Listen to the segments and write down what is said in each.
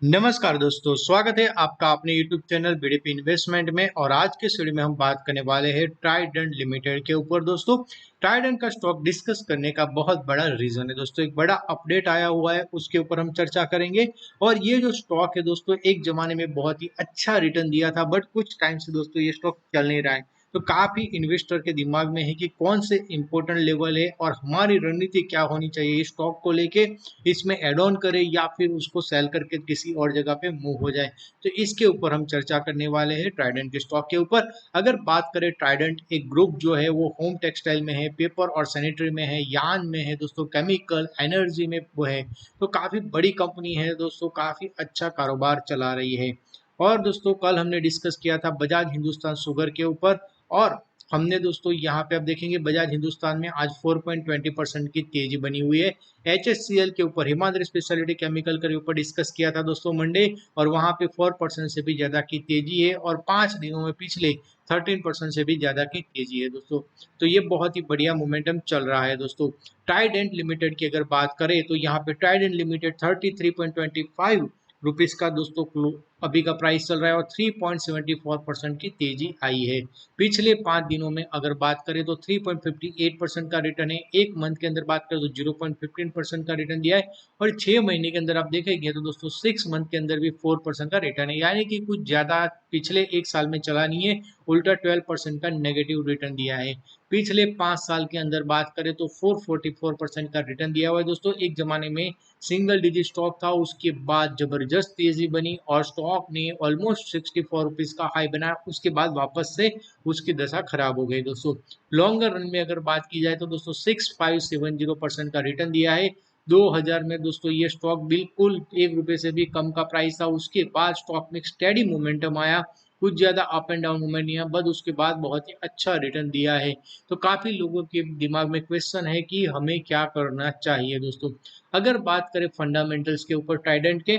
नमस्कार दोस्तों, स्वागत है आपका अपने YouTube चैनल बीडीपी इन्वेस्टमेंट में। और आज के वीडियो में हम बात करने वाले हैं ट्राइडेंट लिमिटेड के ऊपर। दोस्तों, ट्राइडेंट का स्टॉक डिस्कस करने का बहुत बड़ा रीजन है दोस्तों, एक बड़ा अपडेट आया हुआ है, उसके ऊपर हम चर्चा करेंगे। और ये जो स्टॉक है दोस्तों, एक जमाने में बहुत ही अच्छा रिटर्न दिया था, बट कुछ टाइम से दोस्तों ये स्टॉक चल नहीं रहा है। तो काफी इन्वेस्टर के दिमाग में है कि कौन से इंपॉर्टेंट लेवल है और हमारी रणनीति क्या होनी चाहिए इस स्टॉक को लेके, इसमें एड ऑन करें या फिर उसको सेल करके किसी और जगह पे मूव हो जाए। तो इसके ऊपर हम चर्चा करने वाले हैं ट्राइडेंट के स्टॉक के ऊपर। अगर बात करें, ट्राइडेंट एक ग्रुप जो है वो होम टेक्सटाइल में है, पेपर और सैनिटरी में है, यान में है दोस्तों, केमिकल एनर्जी में वो है। तो काफी बड़ी कंपनी है दोस्तों, काफी अच्छा कारोबार चला रही है। और दोस्तों, कल हमने डिस्कस किया था बजाज हिंदुस्तान शुगर के ऊपर। और हमने दोस्तों यहाँ पे आप देखेंगे बजाज हिंदुस्तान में आज 4.20% की तेजी बनी हुई है। HSCL के ऊपर, हिमाद्री स्पेशलिटी केमिकल के ऊपर डिस्कस किया था दोस्तों मंडे, और वहां पे 4% से भी ज्यादा की तेजी है, और 5 दिनों में पिछले 13% से भी ज्यादा की तेजी है दोस्तों। तो ये बहुत ही बढ़िया मोमेंटम चल रहा है दोस्तों। ट्राइडेंट लिमिटेड की अगर बात करें तो यहाँ पे ट्राइडेंट लिमिटेड 33.25 रुपीज का दोस्तों अभी का प्राइस चल रहा है, और 3.74% की तेजी आई है। पिछले 5 दिनों में अगर बात करें तो 3.58% का रिटर्न है। एक मंथ के अंदर बात करें तो 0.15% का रिटर्न दिया है। और 6 महीने के अंदर आप देखेंगे तो दोस्तों 6 मंथ के अंदर भी 4% का रिटर्न है, यानी कि कुछ ज्यादा पिछले एक साल में चला नहीं है, उल्टा 12% का नेगेटिव रिटर्न दिया है। पिछले 5 साल के अंदर बात करें तो 444% का रिटर्न दिया हुआ है दोस्तों। एक जमाने में सिंगल डिजिट स्टॉक था, उसके बाद जबरदस्त तेजी बनी और स्टॉक ने ऑलमोस्ट 64 रुपीज का हाई बनाया, उसके बाद वापस से उसकी दशा खराब हो गई दोस्तों। लॉन्गर रन में अगर बात की जाए तो दोस्तों 6570% का रिटर्न दिया है। 2000 में दोस्तों ये स्टॉक बिल्कुल 1 रुपए से भी कम का प्राइस था, उसके बाद स्टॉक में स्टेडी मोमेंटम आया, कुछ ज्यादा अप एंड डाउन मूवमेंट नहीं आया, बट उसके बाद बहुत ही अच्छा रिटर्न दिया है। तो काफी लोगों के दिमाग में क्वेश्चन है कि हमें क्या करना चाहिए दोस्तों। अगर बात करें फंडामेंटल्स के ऊपर ट्राइडेंट के,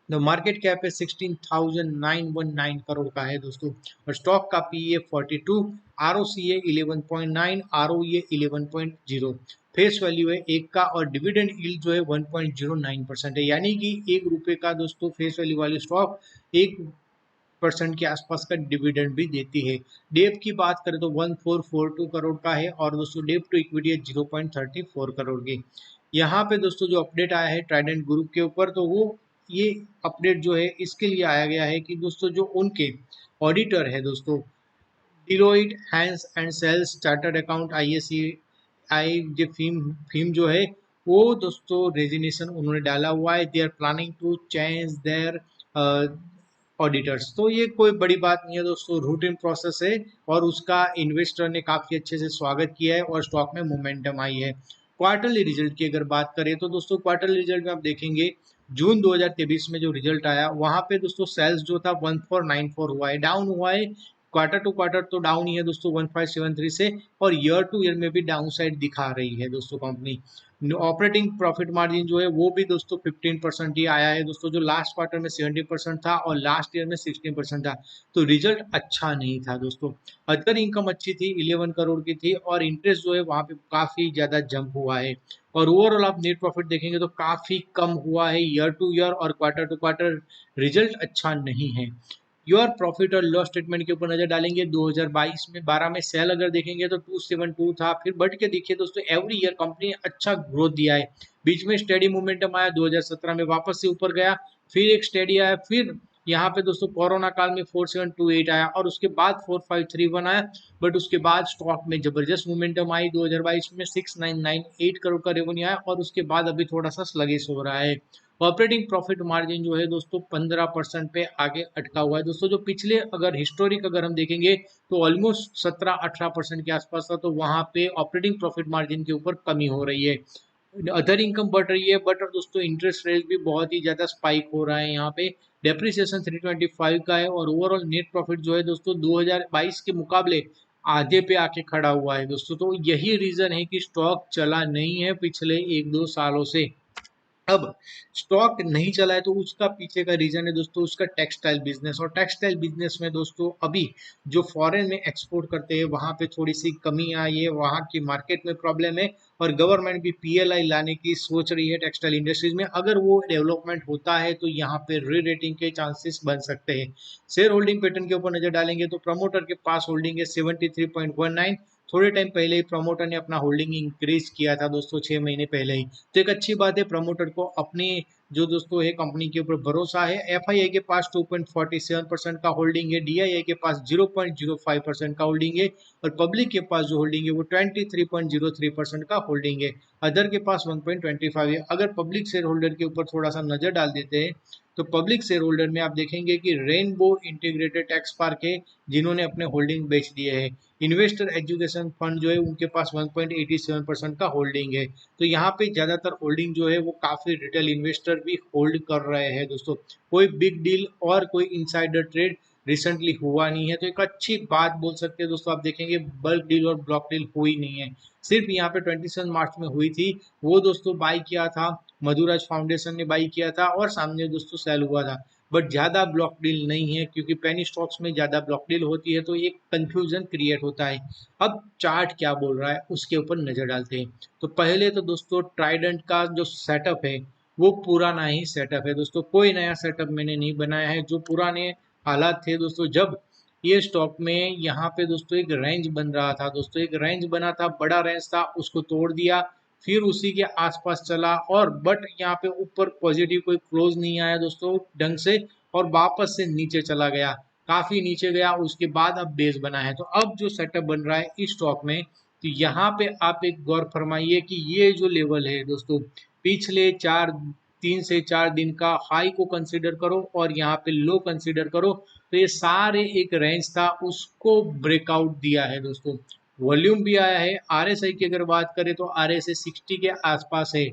तो मार्केट कैप है 16,919 करोड़ का है दोस्तों। और स्टॉक का पी है 42, ROC है 11.9, ROE 11.0, फेस वैल्यू है 1 का, और डिविडेंड यील्ड जो है 1.09% है, यानी कि 1 रुपए का दोस्तों फेस वैल्यू वाली स्टॉक 1% के आसपास का डिविडेंड भी देती है। डेप की बात करें तो 1442 करोड़ का है, और दोस्तों डेप टू इक्विटी है 0.34 करोड़ की। यहाँ पे दोस्तों जो अपडेट आया है ट्राइडेंट ग्रुप के ऊपर, तो वो ये अपडेट जो है इसके लिए आया गया है कि दोस्तों जो उनके ऑडिटर है दोस्तों, Deloitte Haskins and Sells chartered account IACI जो फीम जो है, वो दोस्तों रेजिग्नेशन उन्होंने डाला हुआ है। They are planning to change their auditors. तो ये कोई बड़ी बात नहीं है दोस्तों, रूटीन प्रोसेस है, और उसका इन्वेस्टर ने काफी अच्छे से स्वागत किया है और स्टॉक में मोमेंटम आई है। क्वार्टरली रिजल्ट की अगर बात करें तो दोस्तों क्वार्टरली रिजल्ट में आप देखेंगे जून 2023 में जो रिजल्ट आया, वहां पे दोस्तों सेल्स जो था 1494 हुआ है, डाउन हुआ है। क्वार्टर टू क्वार्टर तो डाउन ही है दोस्तों 1573 से, और ईयर टू ईयर में भी डाउन साइड दिखा रही है दोस्तों कंपनी। ऑपरेटिंग प्रॉफिट मार्जिन जो है वो भी दोस्तों 15% ही आया है दोस्तों, जो लास्ट क्वार्टर में 70% था और लास्ट ईयर में 16% था। तो रिजल्ट अच्छा नहीं था दोस्तों। अदर इनकम अच्छी थी, 11 करोड़ की थी, और इंटरेस्ट जो है वहां पे काफी ज्यादा जंप हुआ है। और ओवरऑल आप नेट प्रॉफिट देखेंगे तो काफी कम हुआ है ईयर टू ईयर और क्वार्टर टू क्वार्टर, रिजल्ट अच्छा नहीं है। योर प्रॉफिट और लॉस स्टेटमेंट के ऊपर नजर डालेंगे, 2022 में 12 में सेल अगर देखेंगे तो 272 था, फिर बढ़ के देखिए दोस्तों एवरी ईयर कंपनी अच्छा ग्रोथ दिया है। बीच में स्टेडी मोमेंटम आया, 2017 में वापस से ऊपर गया, फिर एक स्टेडी आया, फिर यहाँ पे दोस्तों कोरोना काल में 4728 आया, और उसके बाद 4531 आया। बट उसके बाद स्टॉक में जबरदस्त मोमेंटम आई, 2022 में 6998 करोड़ का रेवेन्यू आया, और उसके बाद अभी थोड़ा सा स्लगिश हो रहा है। ऑपरेटिंग प्रॉफिट मार्जिन जो है दोस्तों 15% पे आगे अटका हुआ है दोस्तों। जो पिछले अगर हिस्टोरिक अगर हम देखेंगे तो ऑलमोस्ट 17-18% के आसपास था, तो वहां पे ऑपरेटिंग प्रॉफिट मार्जिन के ऊपर कमी हो रही है। अदर इनकम बढ़ रही है, बट दोस्तों इंटरेस्ट रेट भी बहुत ही ज्यादा स्पाइक हो रहा है यहाँ पे। डेप्रिसिएशन 325 का है, और ओवरऑल नेट प्रॉफिट जो है दोस्तों 2022 के मुकाबले आधे पे आके खड़ा हुआ है दोस्तों। तो यही रीजन है कि स्टॉक चला नहीं है पिछले 1-2 सालों से। अब स्टॉक नहीं चला है तो उसका पीछे का रीजन है दोस्तों उसका टेक्सटाइल बिजनेस, और टेक्सटाइल बिजनेस में दोस्तों अभी जो फॉरेन में एक्सपोर्ट करते हैं वहां पे थोड़ी सी कमी आई है, वहां की मार्केट में प्रॉब्लम है, और गवर्नमेंट भी पीएलआई लाने की सोच रही है टेक्सटाइल इंडस्ट्रीज में। अगर वो डेवलपमेंट होता है तो यहाँ पे री रेटिंग के चांसेस बन सकते हैं। शेयर होल्डिंग पैटर्न के ऊपर नजर डालेंगे तो प्रमोटर के पास होल्डिंग है 73.19। थोड़े टाइम पहले ही प्रमोटर ने अपना होल्डिंग इंक्रीज किया था दोस्तों, 6 महीने पहले ही। तो एक अच्छी बात है, प्रमोटर को अपनी जो दोस्तों है कंपनी के ऊपर भरोसा है। एफआईआई के पास 2.47% का होल्डिंग है, डीआईआई के पास 0.05% का होल्डिंग है, और पब्लिक के पास जो होल्डिंग है वो 23.03% का होल्डिंग है। अदर के पास 1.25 है। अगर पब्लिक शेयर होल्डर के ऊपर थोड़ा सा नजर डाल देते हैं तो पब्लिक शेयर होल्डर में आप देखेंगे कि रेनबो इंटीग्रेटेड टैक्स पार्क है जिन्होंने अपने होल्डिंग बेच दिए हैं। इन्वेस्टर एजुकेशन फंड जो है उनके पास 1.87% का होल्डिंग है। तो यहाँ पे ज्यादातर होल्डिंग जो है वो काफी रिटेल इन्वेस्टर भी होल्ड कर रहे हैं दोस्तों। कोई बिग डील और कोई इनसाइडर ट्रेड रिसेंटली हुआ नहीं है, तो एक अच्छी बात बोल सकते हैं दोस्तों। आप देखेंगे बल्क डील और ब्लॉक डील हुई नहीं है, सिर्फ यहाँ पे 27 मार्च में हुई थी। वो दोस्तों बाई किया था, मधुराज फाउंडेशन ने बाई किया था, और सामने दोस्तों सेल हुआ था। बट ज्यादा ब्लॉक डील नहीं है, क्योंकि पेनी स्टॉक्स में ज्यादा ब्लॉक डील होती है तो एक कंफ्यूजन क्रिएट होता है। अब चार्ट क्या बोल रहा है उसके ऊपर नजर डालते हैं। तो पहले तो दोस्तों ट्राइडेंट का जो सेटअप है वो पुराना ही सेटअप है दोस्तों, कोई नया सेटअप मैंने नहीं बनाया है। जो पुराने हालात थे दोस्तों, जब ये स्टॉक में यहाँ पे दोस्तों एक रेंज बन रहा था दोस्तों, एक रेंज बना था, बड़ा रेंज था, उसको तोड़ दिया, फिर उसी के आसपास चला, और बट यहाँ पे ऊपर पॉजिटिव कोई क्लोज नहीं आया दोस्तों ढंग से, और वापस से नीचे चला गया, काफी नीचे गया, उसके बाद अब बेस बना है। तो अब जो सेटअप बन रहा है इस स्टॉक में, तो यहाँ पे आप एक गौर फरमाइए कि ये जो लेवल है दोस्तों, पिछले 3 से 4 दिन का हाई को कंसिडर करो और यहाँ पे लो कंसिडर करो, तो ये सारे एक रेंज था उसको ब्रेकआउट दिया है दोस्तों। वॉल्यूम भी आया है। आरएसआई की अगर बात करें तो आरएसआई 60 के आसपास है।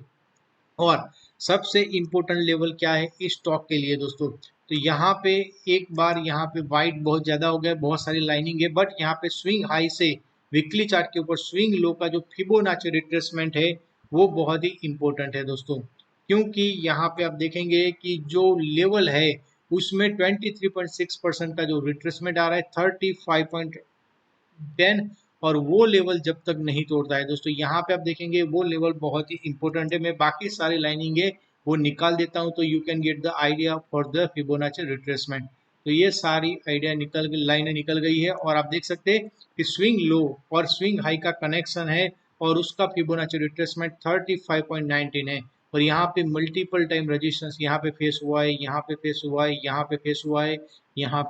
और सबसे इम्पोर्टेंट लेवल क्या है इस स्टॉक के लिए दोस्तों, तो यहाँ पे एक बार यहाँ पे वाइट बहुत ज्यादा हो गया, बहुत सारी लाइनिंग है, बट यहाँ पे स्विंग हाई से वीकली चार्ट के ऊपर स्विंग लो का जो फिबोनाची रिट्रेसमेंट है वो बहुत ही इंपॉर्टेंट है दोस्तों। क्योंकि यहाँ पे आप देखेंगे कि जो लेवल है उसमें 23.6% का जो रिट्रेसमेंट आ रहा है 35.10, और वो लेवल जब तक नहीं तोड़ता है दोस्तों, यहाँ पे आप देखेंगे वो लेवल बहुत ही इंपॉर्टेंट है। मैं बाकी सारी लाइनिंग है वो निकाल देता हूँ तो you can get the idea for the Fibonacci retracement. तो ये सारी आइडिया लाइनें निकल गई है, और आप देख सकते हैं कि स्विंग लो और स्विंग हाई का कनेक्शन है, और उसका फिबोनाची रिट्रेसमेंट 35.19 है। और यहाँ पे मल्टीपल टाइम रेजिस्टेंस यहाँ पे फेस हुआ है, यहाँ पे फेस हुआ है, यहाँ पे फेस हुआ है, यहाँ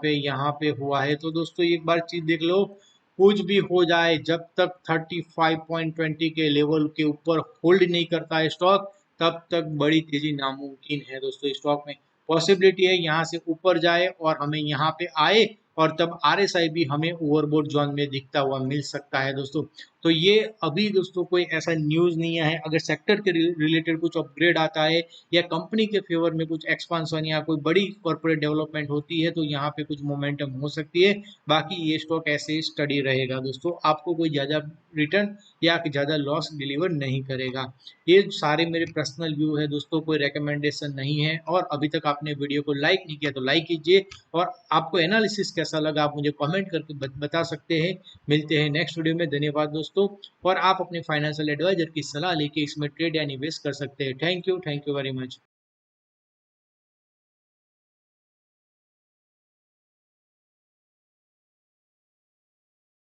पे हुआ है। तो दोस्तों एक बार चीज देख लो, कुछ भी हो जाए, जब तक 35.20 के लेवल के ऊपर होल्ड नहीं करता है स्टॉक, तब तक बड़ी तेजी नामुमकिन है दोस्तों। स्टॉक में पॉसिबिलिटी है यहाँ से ऊपर जाए और हमें यहाँ पे आए, और तब आरएसआई भी हमें ओवरबोट जोन में दिखता हुआ मिल सकता है दोस्तों। तो ये अभी दोस्तों कोई ऐसा न्यूज नहीं है। अगर सेक्टर के रिलेटेड कुछ अपग्रेड आता है या कंपनी के फेवर में कुछ एक्सपांसन या कोई बड़ी कॉर्पोरेट डेवलपमेंट होती है तो यहाँ पे कुछ मोमेंटम हो सकती है। बाकी ये स्टॉक ऐसे ही स्टडी रहेगा दोस्तों, आपको कोई ज़्यादा रिटर्न या ज़्यादा लॉस डिलीवर नहीं करेगा। ये सारे मेरे पर्सनल व्यू है दोस्तों, कोई रिकमेंडेशन नहीं है। और अभी तक आपने वीडियो को लाइक नहीं किया तो लाइक कीजिए, और आपको एनालिसिस कैसा लगा आप मुझे कमेंट करके बता सकते हैं। मिलते हैं नेक्स्ट वीडियो में, धन्यवाद दोस्तों। और आप अपने फाइनेंशियल एडवाइजर की सलाह लेके इसमें ट्रेड या निवेश कर सकते हैं। Thank you very much.